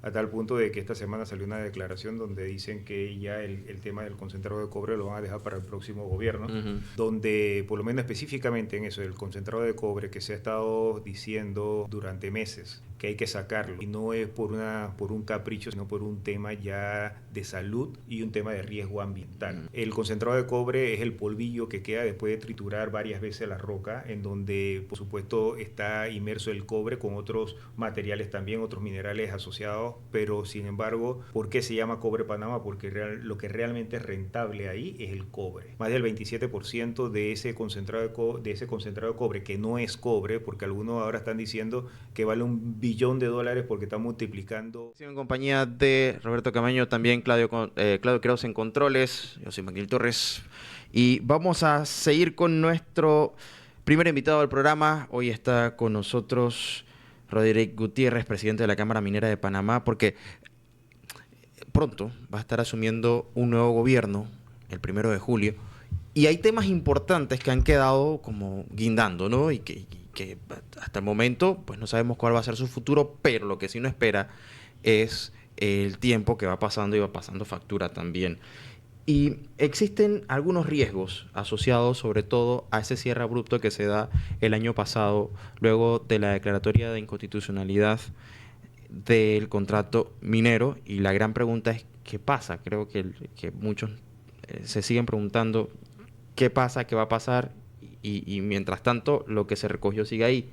a tal punto de que esta semana salió una declaración donde dicen que ya el tema del concentrado de cobre lo van a dejar para el próximo gobierno, donde por lo menos específicamente en eso, el concentrado de cobre que se ha estado diciendo durante meses que hay que sacarlo, y no es por un capricho, sino por un tema ya de salud y un tema de riesgo ambiental. El concentrado de cobre es el polvillo que queda después de triturar varias veces la roca, en donde por supuesto está inmerso el cobre con otros materiales también, otros minerales asociados, pero sin embargo, ¿por qué se llama cobre Panamá? Porque lo que realmente es rentable ahí es el cobre. Más del 27% de ese concentrado de cobre, que no es cobre, porque algunos ahora están diciendo que vale $1 billón porque está multiplicando. En compañía de Roberto Camaño, también Claudio Quiroz en controles, yo soy Manuel Torres, y vamos a seguir con nuestro primer invitado al programa. Hoy está con nosotros Roderick Gutiérrez, presidente de la Cámara Minera de Panamá, porque pronto va a estar asumiendo un nuevo gobierno, el 1 de julio, y hay temas importantes que han quedado como guindando, ¿no? Y que hasta el momento pues no sabemos cuál va a ser su futuro, pero lo que sí no espera es el tiempo que va pasando y va pasando factura también. Y existen algunos riesgos asociados sobre todo a ese cierre abrupto que se da el año pasado, luego de la declaratoria de inconstitucionalidad del contrato minero. Y la gran pregunta es, ¿qué pasa? Creo que muchos se siguen preguntando qué pasa, qué va a pasar, y mientras tanto lo que se recogió sigue ahí.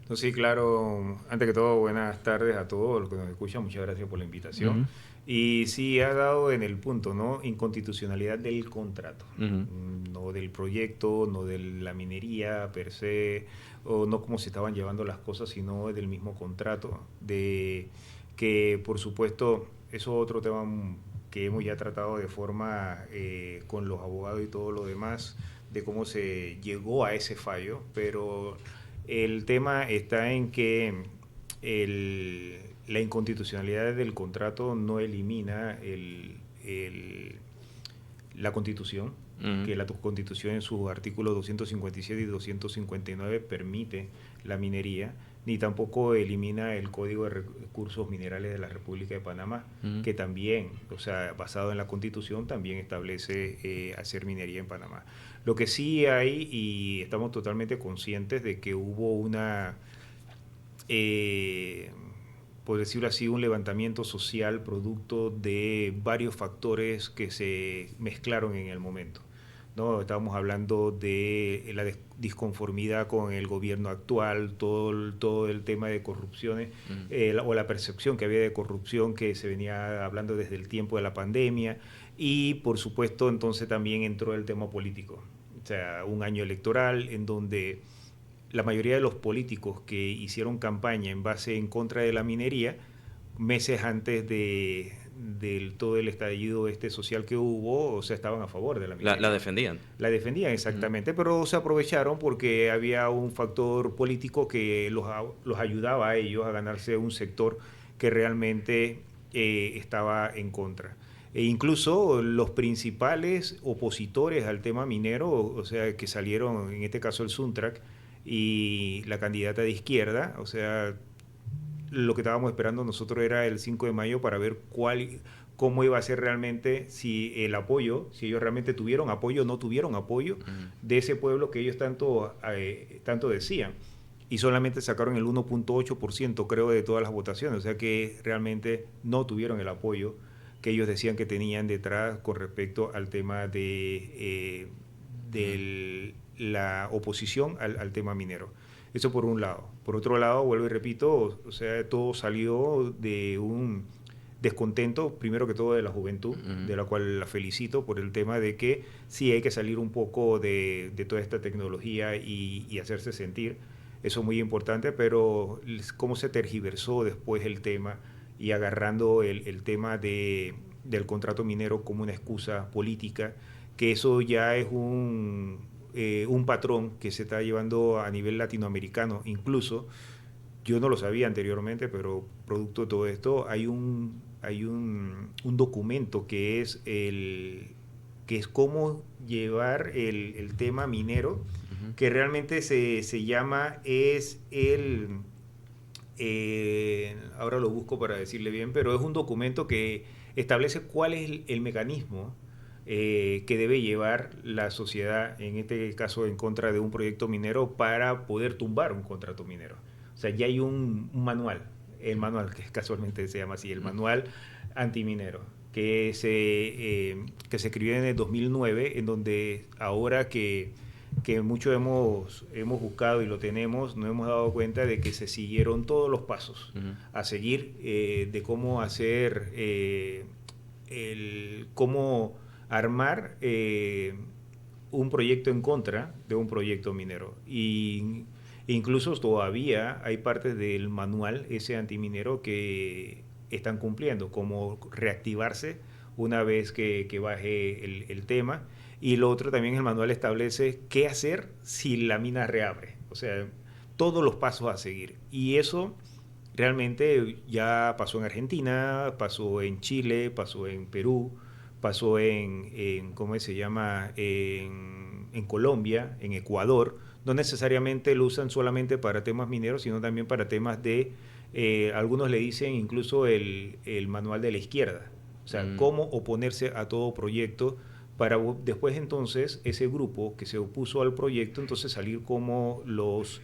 No, sí, claro. Antes que todo, buenas tardes a todos los que nos escuchan. Muchas gracias por la invitación. Ujú, Y sí, ha dado en el punto, ¿no? Inconstitucionalidad del contrato, ujú, no del proyecto, no de la minería per se, o no como se estaban llevando las cosas, sino del mismo contrato. De que, por supuesto, eso es otro tema que hemos ya tratado de forma con los abogados y todo lo demás, de cómo se llegó a ese fallo, pero el tema está en que la inconstitucionalidad del contrato no elimina la constitución, ujú, que la constitución en sus artículos 257 y 259 permite la minería, ni tampoco elimina el Código de Recursos Minerales de la República de Panamá, ujú. que también, o sea, basado en la constitución, también establece hacer minería en Panamá. Lo que sí hay, y estamos totalmente conscientes de que hubo eh, por decirlo así, un levantamiento social producto de varios factores que se mezclaron en el momento. ¿No? Estábamos hablando de la disconformidad con el gobierno actual, todo el tema de corrupciones, Mm. o la percepción que había de corrupción que se venía hablando desde el tiempo de la pandemia, y por supuesto entonces también entró el tema político. O sea, un año electoral en donde la mayoría de los políticos que hicieron campaña en base en contra de la minería, meses antes todo el estallido social que hubo, o sea, estaban a favor de la La minería. defendían. La defendían Ujú, exactamente, pero se aprovecharon porque había un factor político que los ayudaba a ellos a ganarse un sector que realmente estaba en contra. E incluso los principales opositores al tema minero, o sea, que salieron, en este caso el Suntrack, y la candidata de izquierda, o sea, lo que estábamos esperando nosotros era el 5 de mayo para ver cómo iba a ser realmente, si el apoyo, si ellos realmente tuvieron apoyo o no tuvieron apoyo ujú. de ese pueblo que ellos tanto decían. Y solamente sacaron el 1.8%, creo, de todas las votaciones. O sea que realmente no tuvieron el apoyo que ellos decían que tenían detrás con respecto al tema Mm. de la oposición al tema minero. Eso por un lado. Por otro lado, vuelvo y repito, o sea, todo salió de un descontento, primero que todo de la juventud, Ujú. de la cual la felicito por el tema de que sí hay que salir un poco de toda esta tecnología y hacerse sentir. Eso es muy importante, pero cómo se tergiversó después el tema y agarrando el tema del contrato minero como una excusa política, que eso ya es un patrón que se está llevando a nivel latinoamericano. Incluso yo no lo sabía anteriormente, pero producto de todo esto hay un documento que es cómo llevar el tema minero, Ujú. que realmente se llama, es ahora lo busco para decirle bien, pero es un documento que establece cuál es el mecanismo que debe llevar la sociedad, en este caso en contra de un proyecto minero, para poder tumbar un contrato minero. O sea, ya hay un manual, el manual que casualmente se llama así, el manual antiminero, que se escribió en el 2009, en donde ahora que mucho hemos buscado y lo tenemos, nos hemos dado cuenta de que se siguieron todos los pasos a seguir de cómo hacer, cómo armar un proyecto en contra de un proyecto minero. Y incluso todavía hay partes del manual ese antiminero que están cumpliendo, como reactivarse una vez que baje el tema. Y lo otro también, el manual establece qué hacer si la mina reabre. O sea, todos los pasos a seguir. Y eso realmente ya pasó en Argentina, pasó en Chile, pasó en Perú, pasó ¿cómo se llama? En Colombia, en Ecuador. No necesariamente lo usan solamente para temas mineros, sino también para temas de, algunos le dicen incluso el manual de la izquierda. O sea, cómo oponerse a todo proyecto para después entonces ese grupo que se opuso al proyecto entonces salir como los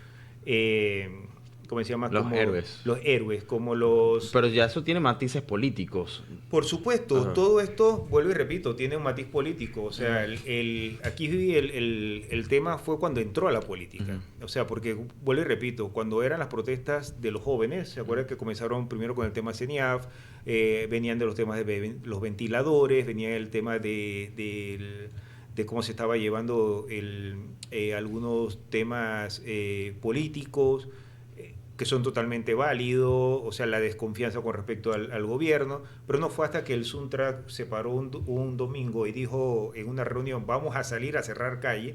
¿cómo se llama? Los Como héroes. los héroes, como los... Pero ya eso tiene matices políticos. Por supuesto, Ajá. todo esto, vuelvo y repito, tiene un matiz político. O sea, aquí el tema fue cuando entró a la política. O sea, porque, vuelvo y repito, cuando eran las protestas de los jóvenes, ¿se acuerdan que comenzaron primero con el tema CENIAF? Venían de los temas de los ventiladores, venía el tema de cómo se estaba llevando algunos temas políticos que son totalmente válidos, o sea, la desconfianza con respecto al gobierno, pero no fue hasta que el Suntra se paró un domingo y dijo en una reunión, vamos a salir a cerrar calle,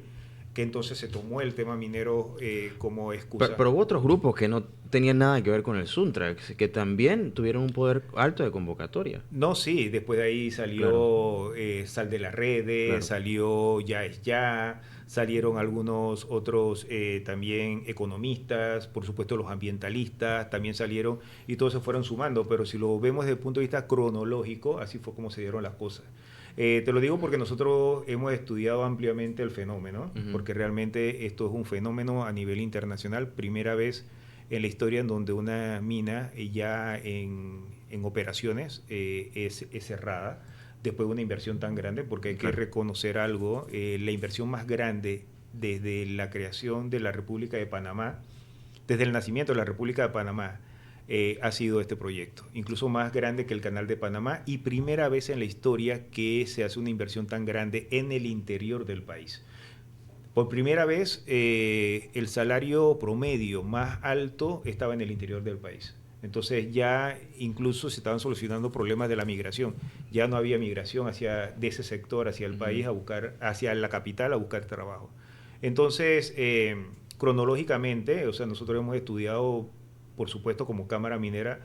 que entonces se tomó el tema minero como excusa. Pero hubo otros grupos que no tenían nada que ver con el Suntra, que también tuvieron un poder alto de convocatoria. No, sí, después de ahí salió Sal de las Redes, Claro. salió Ya es Ya, salieron algunos otros también economistas, por supuesto los ambientalistas también salieron y todos se fueron sumando, pero si lo vemos desde el punto de vista cronológico, así fue como se dieron las cosas. Te lo digo porque nosotros hemos estudiado ampliamente el fenómeno, porque realmente esto es un fenómeno a nivel internacional, primera vez en la historia en donde una mina ya en operaciones es cerrada después de una inversión tan grande, porque hay que reconocer algo, la inversión más grande desde la creación de la República de Panamá, desde el nacimiento de la República de Panamá, ha sido este proyecto, incluso más grande que el Canal de Panamá y primera vez en la historia que se hace una inversión tan grande en el interior del país. Por primera vez, el salario promedio más alto estaba en el interior del país. Entonces ya incluso se estaban solucionando problemas de la migración. Ya no había migración de ese sector hacia el país, hacia la capital a buscar trabajo. Entonces, cronológicamente, o sea, nosotros hemos estudiado, por supuesto, como Cámara Minera,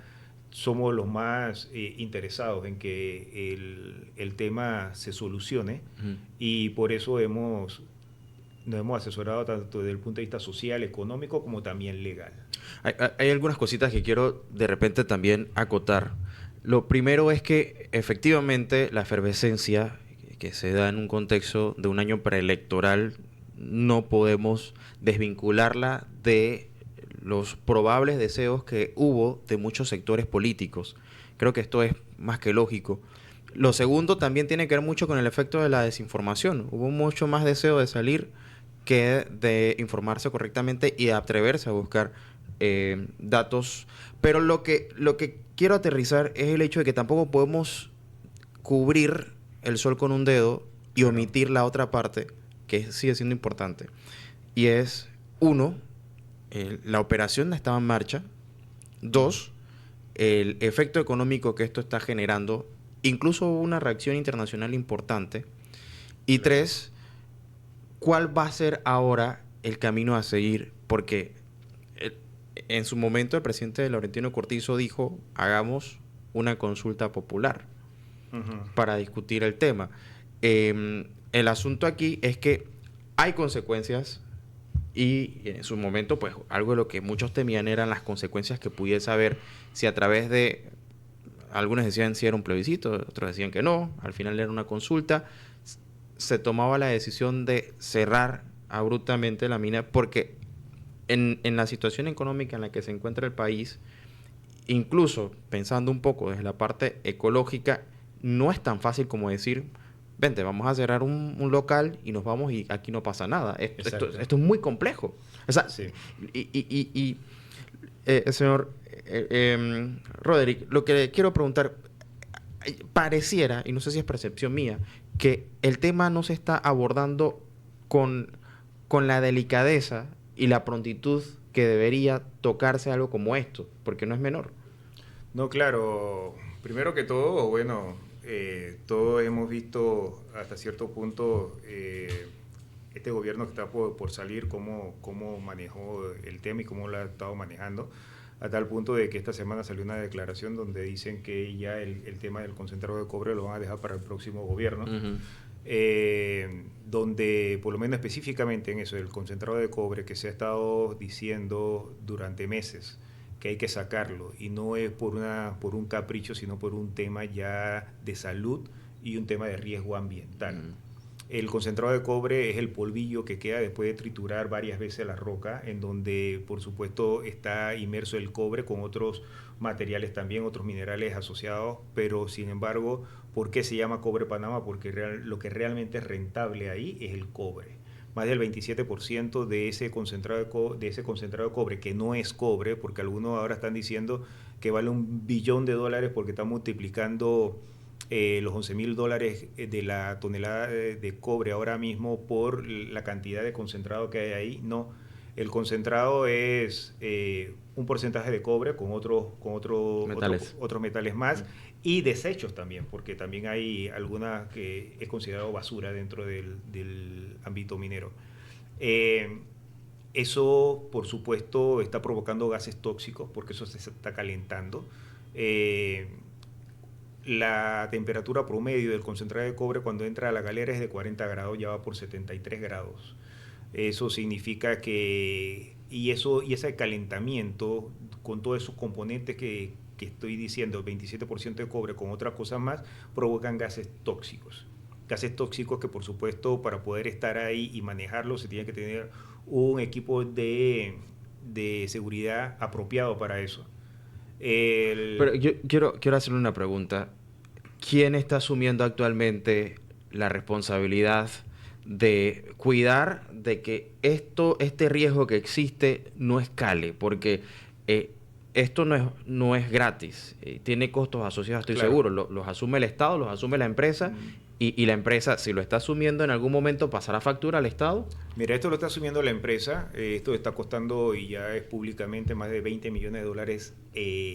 somos los más interesados en que el tema se solucione y por eso nos hemos asesorado tanto desde el punto de vista social, económico, como también legal. Hay algunas cositas que quiero de repente también acotar. Lo primero es que efectivamente la efervescencia que se da en un contexto de un año preelectoral no podemos desvincularla de los probables deseos que hubo de muchos sectores políticos. Creo que esto es más que lógico. Lo segundo también tiene que ver mucho con el efecto de la desinformación. Hubo mucho más deseo de salir que de informarse correctamente y de atreverse a buscar datos. Pero lo que quiero aterrizar es el hecho de que tampoco podemos cubrir el sol con un dedo y omitir la otra parte que sigue siendo importante. Y es, uno, la operación estaba en marcha. Dos, el efecto económico que esto está generando. Incluso hubo una reacción internacional importante. Y tres, ¿cuál va a ser ahora el camino a seguir? Porque en su momento el presidente Laurentino Cortizo dijo, hagamos una consulta popular para discutir el tema. El asunto aquí es que hay consecuencias Y en su momento, pues algo de lo que muchos temían eran las consecuencias que pudiese haber si a través de, algunos decían si era un plebiscito, otros decían que no, al final era una consulta, se tomaba la decisión de cerrar abruptamente la mina, porque en la situación económica en la que se encuentra el país, incluso pensando un poco desde la parte ecológica, no es tan fácil como decir, vente, vamos a cerrar un local y nos vamos y aquí no pasa nada. Esto es muy complejo. O sea, Sí. Señor Roderick, lo que le quiero preguntar, pareciera, y no sé si es percepción mía, que el tema no se está abordando con la delicadeza y la prontitud que debería tocarse algo como esto, porque no es menor. No, claro, primero que todo, bueno, todos hemos visto hasta cierto punto este gobierno que está por salir, cómo manejó el tema y cómo lo ha estado manejando, a tal punto de que esta semana salió una declaración donde dicen que ya el tema del concentrado de cobre lo van a dejar para el próximo gobierno. Uh-huh. Donde por lo menos específicamente en eso, el concentrado de cobre que se ha estado diciendo durante meses que hay que sacarlo, y no es por un capricho, sino por un tema ya de salud y un tema de riesgo ambiental. El concentrado de cobre es el polvillo que queda después de triturar varias veces la roca, en donde por supuesto está inmerso el cobre con otros materiales también, otros minerales asociados, pero sin embargo, ¿por qué se llama cobre Panamá? Porque lo que realmente es rentable ahí es el cobre. Más del 27% de ese concentrado de cobre, que no es cobre, porque algunos ahora están diciendo que vale $1 billón porque está multiplicando los $11,000 de la tonelada de cobre ahora mismo por la cantidad de concentrado que hay ahí. No, el concentrado es un porcentaje de cobre con otros metales más, y desechos también, porque también hay alguna que es considerado basura dentro del ámbito minero. Eso, por supuesto, está provocando gases tóxicos, porque eso se está calentando. La temperatura promedio del concentrado de cobre cuando entra a la galera es de 40 grados, ya va por 73 grados. Eso significa que, y ese calentamiento con todos esos componentes que estoy diciendo, 27% de cobre con otras cosas más, provocan gases tóxicos. Gases tóxicos que por supuesto para poder estar ahí y manejarlos se tiene que tener un equipo de seguridad apropiado para eso. Pero yo quiero hacerle una pregunta. ¿Quién está asumiendo actualmente la responsabilidad de cuidar de que este riesgo que existe no escale? Porque esto no es gratis, tiene costos asociados, estoy Claro. seguro. Los asume el Estado, los asume la empresa, y la empresa, si lo está asumiendo en algún momento, ¿pasará factura al Estado? Mira, esto lo está asumiendo la empresa, esto está costando, y ya es públicamente, más de $20 millones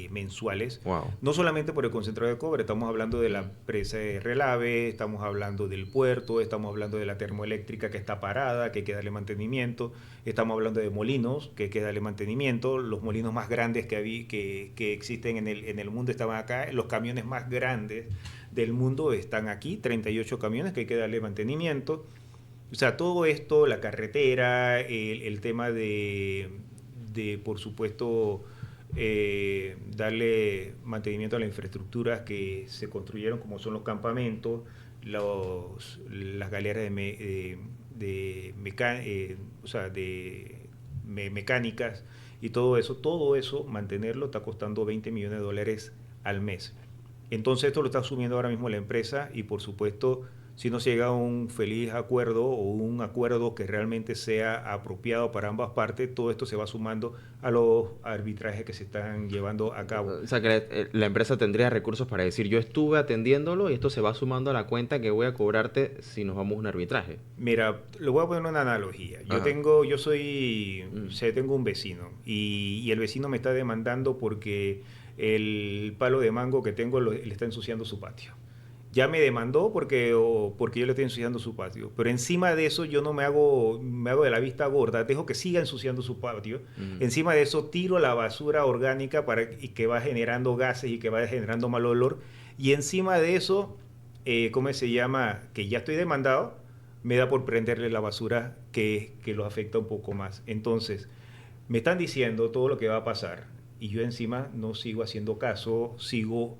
mensuales. Wow. No solamente por el concentrado de cobre, estamos hablando de la empresa de Relave, estamos hablando del puerto, estamos hablando de la termoeléctrica que está parada, que hay que darle mantenimiento, estamos hablando de molinos, que hay que darle mantenimiento, los molinos más grandes que existen en el mundo estaban acá, los camiones más grandes del mundo están aquí, 38 camiones que hay que darle mantenimiento. O sea, todo esto, la carretera, el tema de por supuesto, darle mantenimiento a las infraestructuras que se construyeron, como son los campamentos, las galeras mecánicas y todo eso, mantenerlo está costando $20 millones al mes. Entonces esto lo está asumiendo ahora mismo la empresa, y por supuesto, si no se llega a un feliz acuerdo o un acuerdo que realmente sea apropiado para ambas partes, todo esto se va sumando a los arbitrajes que se están llevando a cabo. O sea, que la empresa tendría recursos para decir, yo estuve atendiéndolo y esto se va sumando a la cuenta que voy a cobrarte si nos vamos a un arbitraje. Mira, le voy a poner una analogía. Tengo un vecino, y el vecino me está demandando porque el palo de mango que tengo le está ensuciando su patio. Ya me demandó porque yo le estoy ensuciando su patio. Pero encima de eso yo no me hago de la vista gorda, dejo que siga ensuciando su patio. Encima de eso tiro la basura orgánica y que va generando gases y que va generando mal olor. Y encima de eso, ¿cómo se llama? Que ya estoy demandado, me da por prenderle la basura que los afecta un poco más. Entonces, me están diciendo todo lo que va a pasar y yo encima no sigo haciendo caso, sigo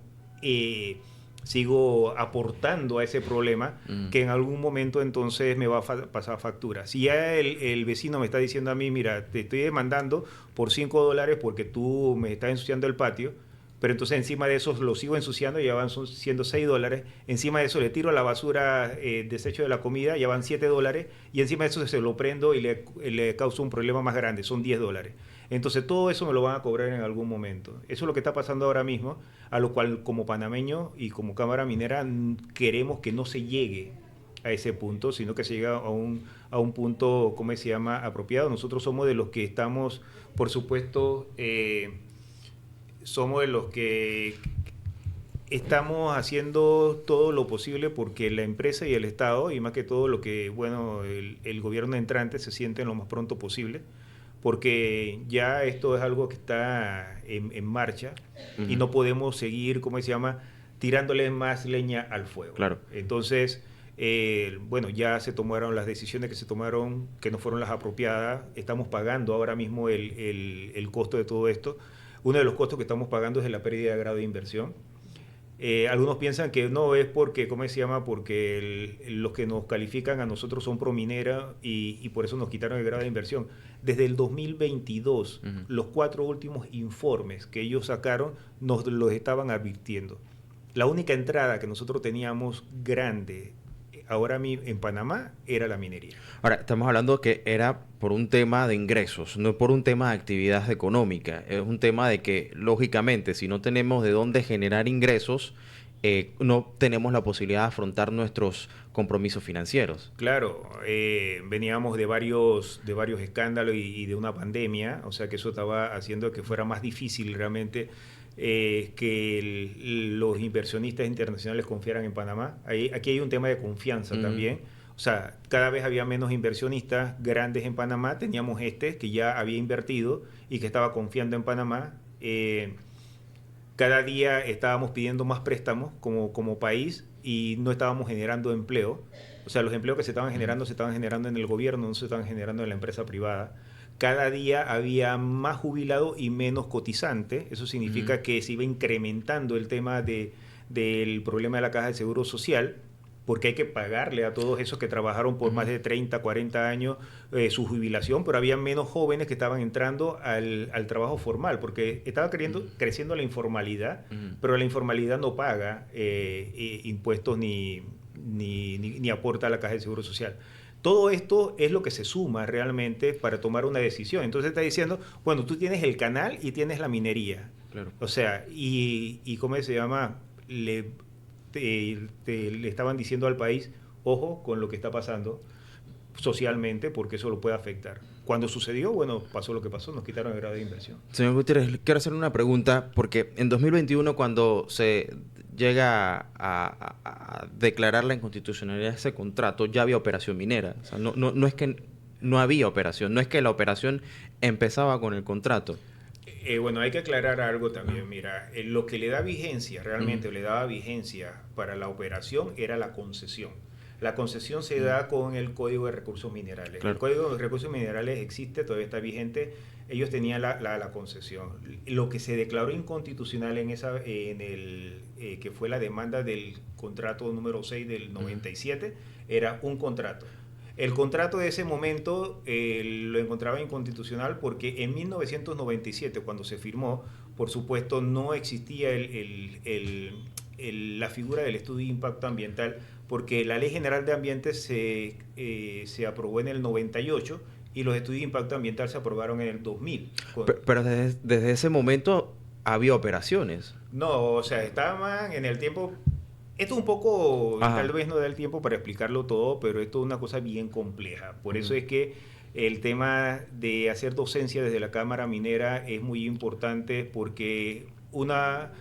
aportando a ese problema que en algún momento entonces me va a pasar factura. Si ya el vecino me está diciendo a mí, mira, te estoy demandando por $5 porque tú me estás ensuciando el patio, pero entonces encima de eso lo sigo ensuciando, ya van siendo $6, encima de eso le tiro a la basura desecho de la comida, ya van $7, y encima de eso se lo prendo y le causo un problema más grande, son $10. Entonces todo eso me lo van a cobrar en algún momento. Eso es lo que está pasando ahora mismo, a lo cual como panameño y como Cámara Minera queremos que no se llegue a ese punto, sino que se llegue a un punto, ¿cómo se llama?, apropiado. Nosotros somos de los que estamos, por supuesto, somos de los que estamos haciendo todo lo posible porque la empresa y el Estado, y más que todo lo que, bueno, el gobierno entrante se sienten lo más pronto posible, porque ya esto es algo que está en marcha y no podemos seguir, ¿cómo se llama?, tirándole más leña al fuego. Claro. Entonces, bueno, ya se tomaron las decisiones que se tomaron, que no fueron las apropiadas. Estamos pagando ahora mismo el costo de todo esto. Uno de los costos que estamos pagando es la pérdida de grado de inversión. Algunos piensan que no es porque, ¿cómo se llama?, porque los que nos califican a nosotros son Prominera y por eso nos quitaron el grado de inversión. Desde el 2022, los 4 últimos informes que ellos sacaron nos los estaban advirtiendo. La única entrada que nosotros teníamos grande ahora en Panamá era la minería. Ahora, estamos hablando que era por un tema de ingresos, no por un tema de actividad económica. Es un tema de que, lógicamente, si no tenemos de dónde generar ingresos, no tenemos la posibilidad de afrontar nuestros compromisos financieros. Claro, veníamos de varios escándalos y de una pandemia, o sea que eso estaba haciendo que fuera más difícil realmente que los inversionistas internacionales confiaran en Panamá. Aquí hay un tema de confianza también. O sea, cada vez había menos inversionistas grandes en Panamá. Teníamos que ya había invertido y que estaba confiando en Panamá. Cada día estábamos pidiendo más préstamos como país y no estábamos generando empleo. O sea, los empleos que se estaban generando en el gobierno, no se estaban generando en la empresa privada. Cada día había más jubilados y menos cotizantes. Eso significa que se iba incrementando el tema del problema de la Caja de Seguro Social, porque hay que pagarle a todos esos que trabajaron por más de 30, 40 años su jubilación, pero había menos jóvenes que estaban entrando al trabajo formal, porque estaba creciendo la informalidad, pero la informalidad no paga impuestos ni aporta a la Caja de Seguro Social. Todo esto es lo que se suma realmente para tomar una decisión. Entonces está diciendo, bueno, tú tienes el canal y tienes la minería. Claro. O sea, y ¿cómo se llama? Le estaban diciendo al país, ojo con lo que está pasando socialmente, porque eso lo puede afectar. Cuando sucedió, bueno, pasó lo que pasó, nos quitaron el grado de inversión. Señor Gutiérrez, quiero hacer una pregunta, porque en 2021, cuando se llega a declarar la inconstitucionalidad de ese contrato, ya había operación minera. O sea, no es que no había operación, no es que la operación empezaba con el contrato. Bueno, hay que aclarar algo también. Mira, lo que le da vigencia, realmente le daba vigencia para la operación era la concesión. La concesión se da con el Código de Recursos Minerales. Claro. El Código de Recursos Minerales existe, todavía está vigente. Ellos tenían la concesión. Lo que se declaró inconstitucional que fue la demanda del contrato número 6 del 97, era un contrato. El contrato de ese momento lo encontraba inconstitucional porque en 1997, cuando se firmó, por supuesto, no existía la figura del estudio de impacto ambiental, porque la Ley General de Ambiente se aprobó en el 98 y los estudios de impacto ambiental se aprobaron en el 2000. Pero desde ese momento había operaciones. No, o sea, estaban en el tiempo... Esto un poco, tal vez no da el tiempo para explicarlo todo, pero esto es una cosa bien compleja. Por eso es que el tema de hacer docencia desde la Cámara Minera es muy importante, porque la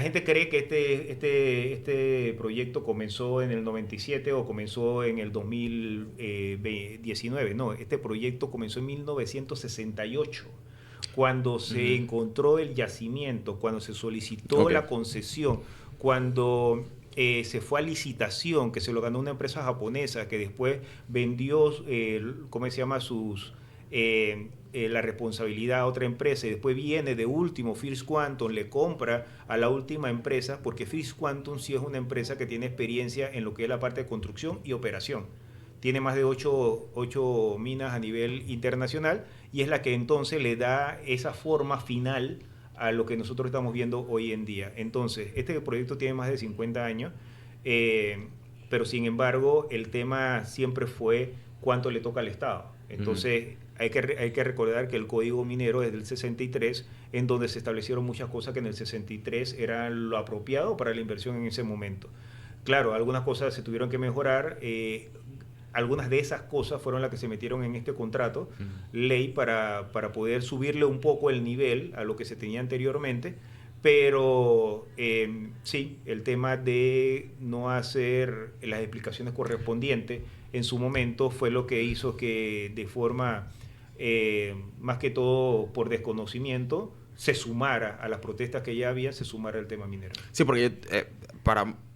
gente cree que este proyecto comenzó en el 97 o comenzó en el 2019. No, este proyecto comenzó en 1968. Cuando se encontró el yacimiento, cuando se solicitó la concesión, cuando se fue a licitación, que se lo ganó una empresa japonesa, que después vendió, ¿cómo se llama? La responsabilidad a otra empresa, y después viene de último First Quantum, le compra a la última empresa, porque First Quantum sí es una empresa que tiene experiencia en lo que es la parte de construcción y operación. Tiene más de 8 minas a nivel internacional, y es la que entonces le da esa forma final a lo que nosotros estamos viendo hoy en día. Entonces, este proyecto tiene más de 50 años, pero sin embargo, el tema siempre fue cuánto le toca al Estado. Entonces, hay que recordar que el Código Minero es del 63, en donde se establecieron muchas cosas que en el 63 era lo apropiado para la inversión en ese momento. Claro, algunas cosas se tuvieron que mejorar, algunas de esas cosas fueron las que se metieron en este contrato, ley, para poder subirle un poco el nivel a lo que se tenía anteriormente, pero sí, el tema de no hacer las explicaciones correspondientes en su momento fue lo que hizo que de forma, más que todo por desconocimiento, se sumara a las protestas que ya había, se sumara el tema minero. Sí, porque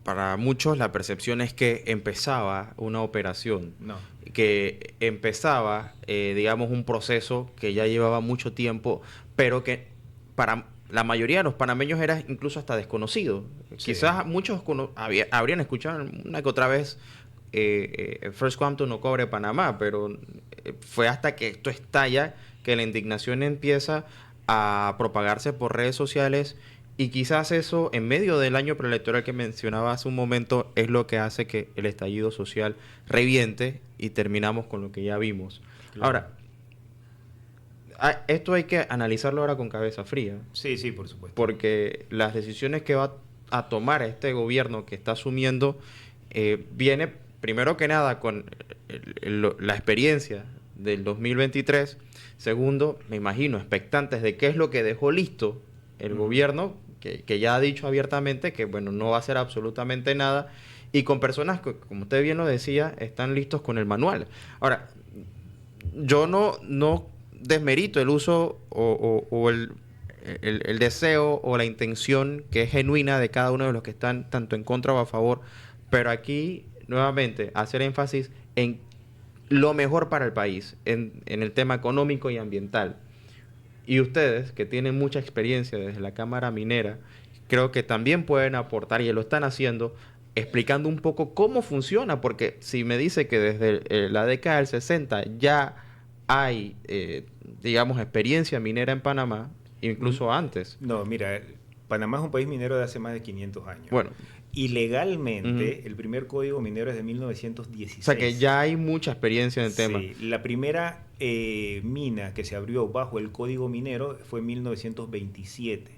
para muchos la percepción es que empezaba una operación, No. que empezaba, digamos, un proceso que ya llevaba mucho tiempo, pero que para la mayoría de los panameños era incluso hasta desconocido. Sí. Quizás muchos habrían escuchado una que otra vez First Quantum no cobre Panamá, pero fue hasta que esto estalla que la indignación empieza a propagarse por redes sociales, y quizás eso, en medio del año preelectoral que mencionaba hace un momento, es lo que hace que el estallido social reviente y terminamos con lo que ya vimos. Claro. Ahora, esto hay que analizarlo ahora con cabeza fría. Sí, sí, por supuesto. Porque las decisiones que va a tomar este gobierno que está asumiendo viene, primero que nada, con la experiencia del 2023. Segundo, me imagino, expectantes de qué es lo que dejó listo el gobierno, que ya ha dicho abiertamente que, bueno, no va a hacer absolutamente nada, y con personas que, como usted bien lo decía, están listos con el manual. Ahora, yo no desmerito el uso o el deseo o la intención que es genuina de cada uno de los que están tanto en contra o a favor, pero aquí, nuevamente, hacer énfasis en lo mejor para el país, en el tema económico y ambiental. Y ustedes, que tienen mucha experiencia desde la Cámara Minera, creo que también pueden aportar, y lo están haciendo, explicando un poco cómo funciona, porque si me dice que desde la década del 60 ya hay, digamos, experiencia minera en Panamá, incluso antes. No, mira, Panamá es un país minero de hace más de 500 años. Bueno. Y legalmente, el primer código minero es de 1916. O sea que ya hay mucha experiencia en el tema. Sí, la primera mina que se abrió bajo el código minero fue en 1927.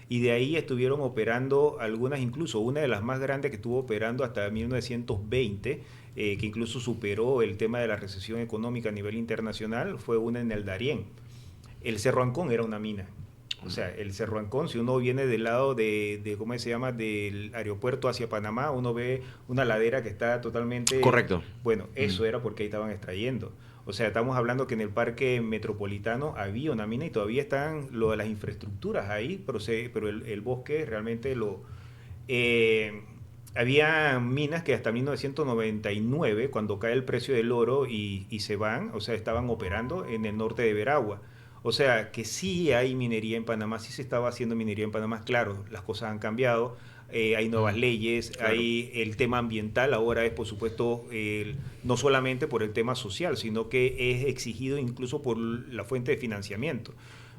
Y de ahí estuvieron operando algunas, incluso una de las más grandes que estuvo operando hasta 1920, que incluso superó el tema de la recesión económica a nivel internacional, fue una en el Darién. El Cerro Ancón era una mina. O sea, el Cerro Ancón, si uno viene del lado de ¿cómo se llama?, del aeropuerto hacia Panamá, uno ve una ladera que está totalmente... Correcto. Bueno, eso era porque ahí estaban extrayendo. O sea, estamos hablando que en el parque metropolitano había una mina y todavía están las infraestructuras ahí, pero el bosque realmente lo... había minas que hasta 1999, cuando cae el precio del oro y se van, o sea, estaban operando en el norte de Veragua. O sea, que sí hay minería en Panamá, sí se estaba haciendo minería en Panamá. Claro, las cosas han cambiado, hay nuevas leyes, claro. Hay el tema ambiental, ahora es, por supuesto, no solamente por el tema social, sino que es exigido incluso por la fuente de financiamiento.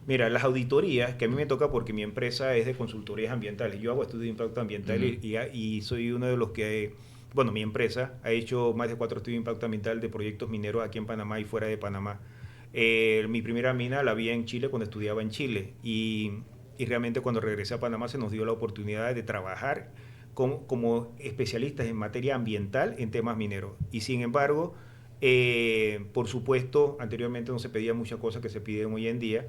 Mira, las auditorías, que a mí me toca porque mi empresa es de consultorías ambientales, yo hago estudios de impacto ambiental y soy uno de los que, bueno, mi empresa ha hecho más de 4 estudios de impacto ambiental de proyectos mineros aquí en Panamá y fuera de Panamá. Mi primera mina la vi en Chile cuando estudiaba en Chile y realmente cuando regresé a Panamá se nos dio la oportunidad de trabajar como especialistas en materia ambiental en temas mineros. Y sin embargo, por supuesto, anteriormente no se pedían muchas cosas que se piden hoy en día,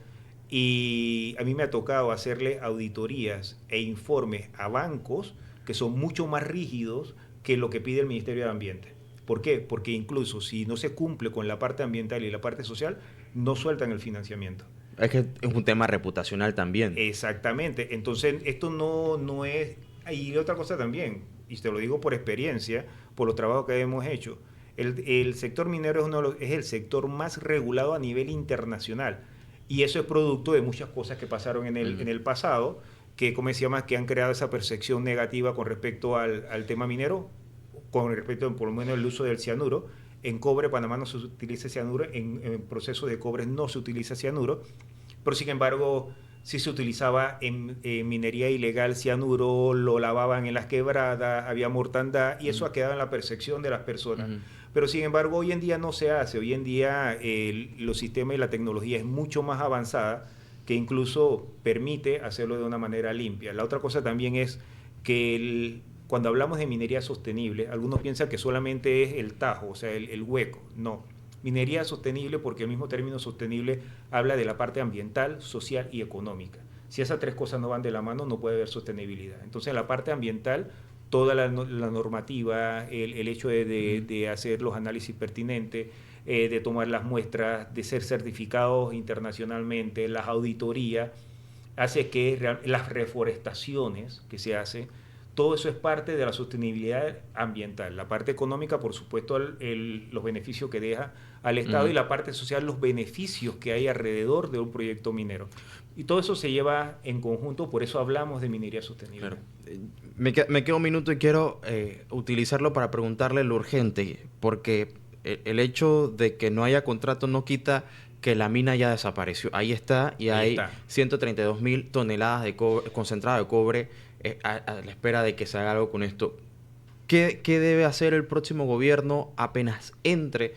y a mí me ha tocado hacerle auditorías e informes a bancos que son mucho más rígidos que lo que pide el Ministerio de Ambiente. ¿Por qué? Porque incluso si no se cumple con la parte ambiental y la parte social, no sueltan el financiamiento. Es que es un tema reputacional también. Exactamente. Entonces, esto no es Y otra cosa también, y te lo digo por experiencia, por los trabajos que hemos hecho, el sector minero es el sector más regulado a nivel internacional. Y eso es producto de muchas cosas que pasaron en el pasado, que, como decía más, que han creado esa percepción negativa con respecto al tema minero, con respecto, por lo menos, el uso del cianuro. En cobre, Panamá no se utiliza cianuro, en procesos de cobre no se utiliza cianuro, pero sin embargo, sí se utilizaba en minería ilegal cianuro, lo lavaban en las quebradas, había mortandad, y eso ha quedado en la percepción de las personas. Pero sin embargo, hoy en día no se hace. Hoy en día los sistemas y la tecnología es mucho más avanzada, que incluso permite hacerlo de una manera limpia. La otra cosa también es que cuando hablamos de minería sostenible, algunos piensan que solamente es el tajo, o sea, el hueco. No. Minería sostenible, porque el mismo término sostenible habla de la parte ambiental, social y económica. Si esas tres cosas no van de la mano, no puede haber sostenibilidad. Entonces, en la parte ambiental, toda la normativa, el hecho de hacer los análisis pertinentes, de tomar las muestras, de ser certificados internacionalmente, las auditorías, hace que las reforestaciones que se hacen, todo eso es parte de la sostenibilidad ambiental. La parte económica, por supuesto, los beneficios que deja al Estado, y la parte social, los beneficios que hay alrededor de un proyecto minero. Y todo eso se lleva en conjunto, por eso hablamos de minería sostenible. Claro. Me queda un minuto y quiero utilizarlo para preguntarle lo urgente, porque el hecho de que no haya contrato no quita que la mina ya desapareció. Ahí está, y hay 132.000 toneladas de concentrado de cobre a la espera de que se haga algo con esto. ¿Qué debe hacer el próximo gobierno apenas entre,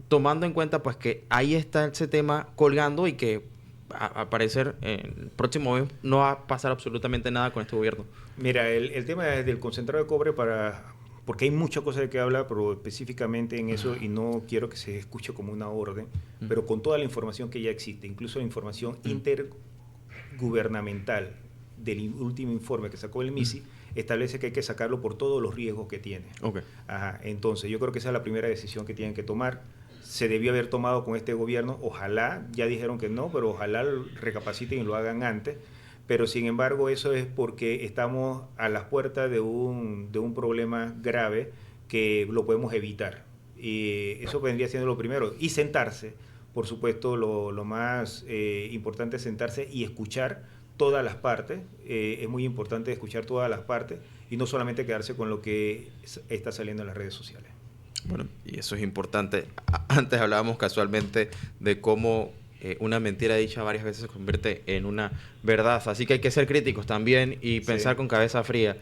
tomando en cuenta pues que ahí está ese tema colgando y que a parecer el próximo mes no va a pasar absolutamente nada con este gobierno? Mira, el tema del concentrado de cobre, porque hay muchas cosas de que hablar, pero específicamente en eso, y no quiero que se escuche como una orden, pero con toda la información que ya existe, incluso la información intergubernamental del último informe que sacó el MISI, establece que hay que sacarlo por todos los riesgos que tiene. Okay. Ajá, entonces yo creo que esa es la primera decisión que tienen que tomar. Se debió haber tomado con este gobierno, ojalá, ya dijeron que no, pero ojalá recapaciten y lo hagan antes. Pero sin embargo, eso es porque estamos a las puertas de un problema grave que lo podemos evitar. Y eso vendría siendo lo primero. Y sentarse, por supuesto, lo más importante es sentarse y escuchar todas las partes. Es muy importante escuchar todas las partes y no solamente quedarse con lo que está saliendo en las redes sociales. Bueno, y eso es importante. Antes hablábamos casualmente de cómo una mentira dicha varias veces se convierte en una verdad. Así que hay que ser críticos también y pensar con cabeza fría.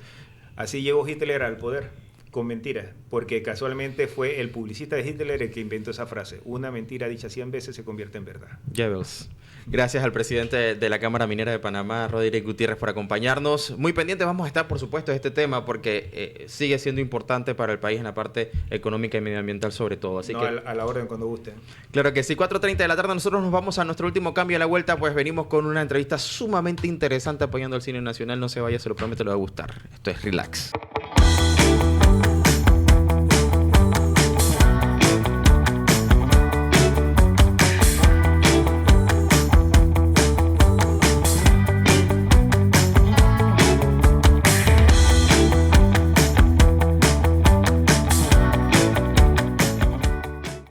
Así llegó Hitler al poder, con mentiras, porque casualmente fue el publicista de Hitler el que inventó esa frase. Una mentira dicha 100 veces se convierte en verdad. Goebbels. Gracias al presidente de la Cámara Minera de Panamá, Rodríguez Gutiérrez, por acompañarnos. Muy pendientes vamos a estar, por supuesto, de este tema, porque sigue siendo importante para el país en la parte económica y medioambiental sobre todo. Así que, a la orden, cuando guste. Claro que sí, 4:30 de la tarde. Nosotros nos vamos a nuestro último cambio a la vuelta, pues venimos con una entrevista sumamente interesante apoyando al cine nacional. No se vaya, se lo prometo, le va a gustar. Esto es Relax.